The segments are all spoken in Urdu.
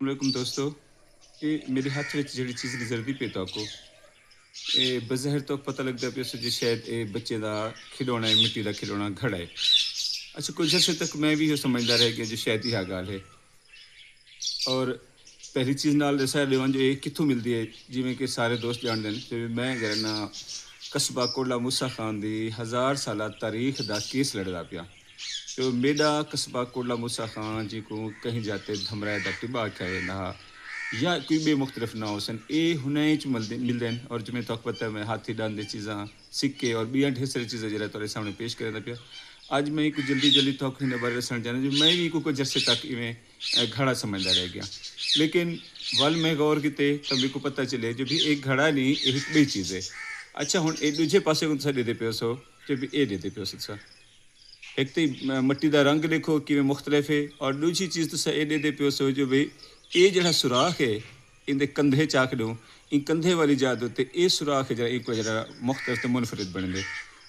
علیکم دوستو، یہ میرے ہاتھ میں جڑی چیز نظر دی پی تو کو یہ بظاہر تو پتہ لگتا پیا سو جی شاید یہ بچے دا کھلونا ہے، مٹی دا کھلونا گھڑا ہے۔ اچھا کچھ عرصے تک میں بھی یہ سمجھدا رہ گیا جو شاید یہ گال ہے، اور پہلی چیز نال ایسا لیون جو یہ کتوں ملتی ہے جویں کہ سارے دوست جان دین کہ میں جڑا قصبہ کوٹلا موسیٰ خان دی 1000 سالہ تاریخ دا کیس لڑدا پیا۔ تو میرا قصبہ کوٹلا موسیٰ خان جی کو کہیں جاتے دھمرائے دا ٹبا کھائے نہ یا کوئی بھی مختلف نہ ہو سن اے ہنے چ ملدن، اور جو میں تو پتہ میں ہاتھی ڈاندے چیزاں سکے اور بیاں ڈھیر ساری چیزیں جڑا تھوڑے سامنے پیش کردا پیا۔ اج میں کو جلدی توک نے بارے دسن جانا جو میں بھی کو جرسے تک ایویں گھڑا سمجھدا رہ گیا، لیکن ول میں غور کیتے تو میرے کو پتہ چلے جو بھی ایک گھڑا نہیں ایک بڑی چیز ہے۔ اچھا ہن اے دوجے پاسے کو دے دے پیو سو جو بھی اے دے پیو سا ایک تو مٹی دا رنگ دیکھو کہ مختلف ہے، اور دوسری چیز تو اے دے پیو سو جو بھئی یہ جڑا سوراخ ہے ان دے کندھے چاک دوں ان کندھے والی جات ہوتے یہ سوراخ ہے جڑا مختلف تے منفرد بن دے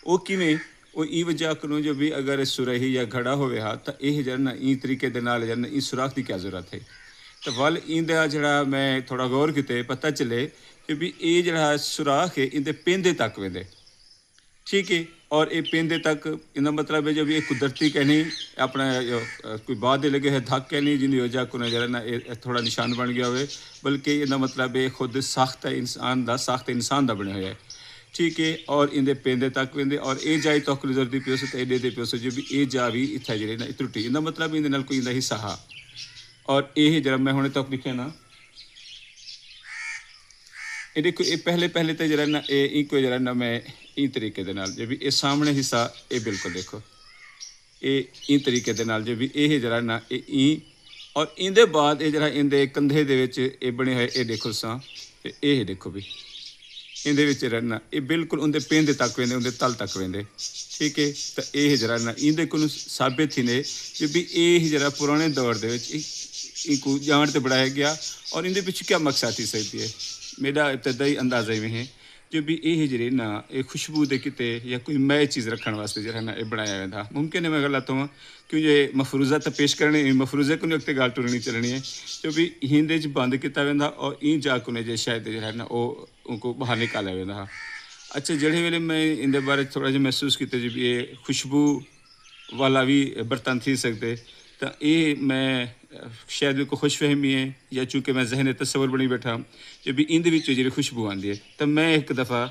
وہ کیویں وہ ای وجہ کروں جو بھی اگر سرہی یا گھڑا ہوئے ہا تو یہ جڑا ای طریقے دے نال جڑا ای سوراخ دی کیا ضرورت ہے۔ تو ول این دا جڑا میں تھوڑا غور کیتے پتہ چلے کہ بھی یہ جڑا سوراخ ہے ان دے پیندے تک ویندے، ٹھیک ہے، اور یہ پیندے تک ان مطلب ہے جو بھی قدرتی کہنی اپنا کوئی بعد لگے ہے دھک کہنی جن کی وجہ کو جڑا تھوڑا نشان بن گیا ہوئے، بلکہ یہ مطلب ہے خود ساختہ انسان دا بنے ہوئے ہے، ٹھیک ہے، اور ان دے پیندے تک ویندے اور اے جائی توک نظر دی پیو سو تے دے پیو سو جو بھی اے جا بھی اتھا جڑے نا ٹرٹی ان مطلب ان دے نال کوئی دا حصہ ہا، اور یہ جڑا میں ہنے تک لکھیا نا یہ دیکھو یہ پہلے تے جڑا نا یہ کوئی جڑا نا میں این طریقے دے نال جو بھی یہ سامنے حصہ یہ بالکل دیکھو یہ این طریقے دے نال جو بھی یہ جڑا نا یہ اور ان دے بعد یہ جڑا ان دے کندھے دے وچ یہ بنے ہوئے یہ دیکھو سا یہ دیکھو بھی ان دے وچ رہنا یہ بالکل ان دے پیندے تک ویندے ان دے تل تک ویندے، ٹھیک ہے، تو یہ جڑا نا ان دے کو ثابت ہی نے کہ بھی یہ جڑا پرانے دور دے وچ ان کو جان تے بڑھایا گیا، اور ان دے پیچھے کیا مقصد تھی سکتی ہے میرا ابتدائی اندازہ میں ہے جو بھی یہ جڑے نا یہ خوشبو دے کتے یا کوئی میں چیز رکھنے واسطے جڑا نا یہ بنایا ہوا تھا۔ ممکن ہے میں غلط ہوں کیوں یہ مفروضہ تو پیش کرنے مفروضے کو نہیں وقت گال ٹرنی چلنی ہے جو بھی ہندے چ بند کیتا ویندا اور این جا کو جو شاید جڑا نا وہ ان کو باہر نکالا ویندا۔ اچھا جڑے ویلے میں ان دے بارے تھوڑا جہا محسوس کیتے جو بھی یہ خوشبو والا بھی برتن تھی سکتے تو یہ میں شاید کو خوش فہمی ہے یا چونکہ میں ذہن تصور بنی بیٹھا جو بھی ان دے وچ جڑی خوشبو آندی ہے تو میں ایک دفعہ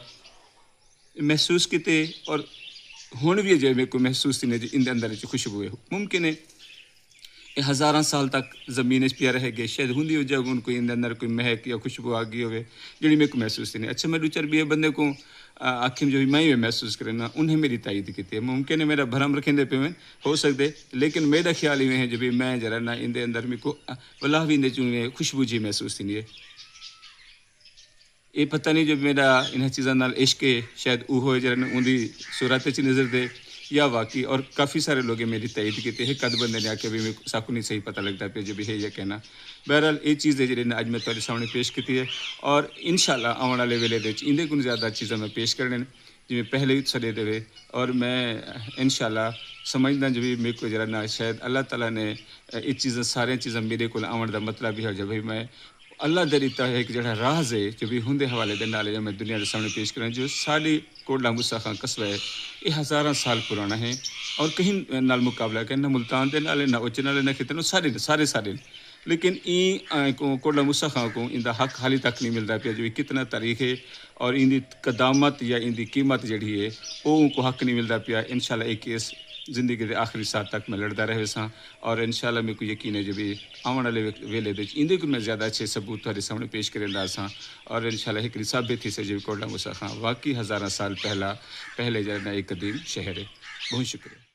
محسوس کیتے اور ہن بھی جو میرے کو محسوس تھی نے ان دے اندر خوشبو ہے، ممکن ہے یہ ہزاراں سال تک زمین پیا رہ گئے شاید ہوندی ہو جب ان کو ان دے اندر کوئی مہک یا خوشبو آ گئی ہوئے جڑی میرے کو محسوس تھی نہیں۔ اچھا میں دو چار بھی بندے کو آخر جو بھی میں محسوس کرنا انہیں میری تائید کی ہے، ممکن ہے میرا بھرم رکھیں پہ ہو سکتے، لیکن میرا خیال ہی ہے جو بھی میں جرا نا ان دے اندر میرے کو واللہ بھی ان دے خوشبو جی محسوس تھی نہیں ہے۔ یہ پتہ نہیں جو میرا انہیں چیزاں نال عشق ہے شاید وہ ہوئے جرا نا ان دی صورت چ نظر دے یا واقعی، اور کافی سارے لوگ میری تائید کیتے ہیں قد بندے نے آ کے بھی میرے ساکو نہیں صحیح پتہ لگتا پہ جو بھی ہے یہ کہنا۔ بہرحال یہ چیز ہے جڑی اج میں تہاڈے سامنے پیش کیتی ہے، اور انشاءاللہ آنے والے ویلے دے وچ اندے کو زیادہ چیزاں میں پیش کرنے جی پہلے ہی سڑے دے، اور میں انشاءاللہ سمجھدا جو بھی میرے کو جڑا نا شاید اللہ تعالیٰ نے یہ چیزاں سارے چیزاں میرے کو آن دا مطلب ہی ہے جو بھی میں اللہ دریتا ہے ایک جڑا راز ہے جو بھی ہندے حوالے دے نال میں دنیا کے سامنے پیش کریں جو ساری کوٹلا موسیٰ خان قصبہ ہے یہ ہزاراں سال پرانا ہے، اور کہیں نال مقابلہ کہ نہ ملتان دے نال نہ اچ نال نہ کتے سارے لیکن این کوٹلا موسیٰ خان کو ان دا حق حالی تک نہیں ملتا پیا جو کتنا تاریخ ہے، اور ان دی قدامت یا ان دی قیمت جڑی ہے وہ ان کو حق نہیں ملتا پیا۔ انشاءاللہ ایک کیس زندگی دے آخری ساتھ تک میں لڑتا رہے ساں، اور انشاءاللہ میرے کو یقین ہے جو بھی آنے والے ویلے وچ اندے کو میں زیادہ اچھے ثبوت تہاڈے سامنے پیش کریندا ساں، اور انشاءاللہ ایک ثابت تھی سے جو کوٹلا موسیٰ خان واقعی ہزاراں سال پہلے جڑا ایک قدیم شہر ہے۔ بہت شکریہ۔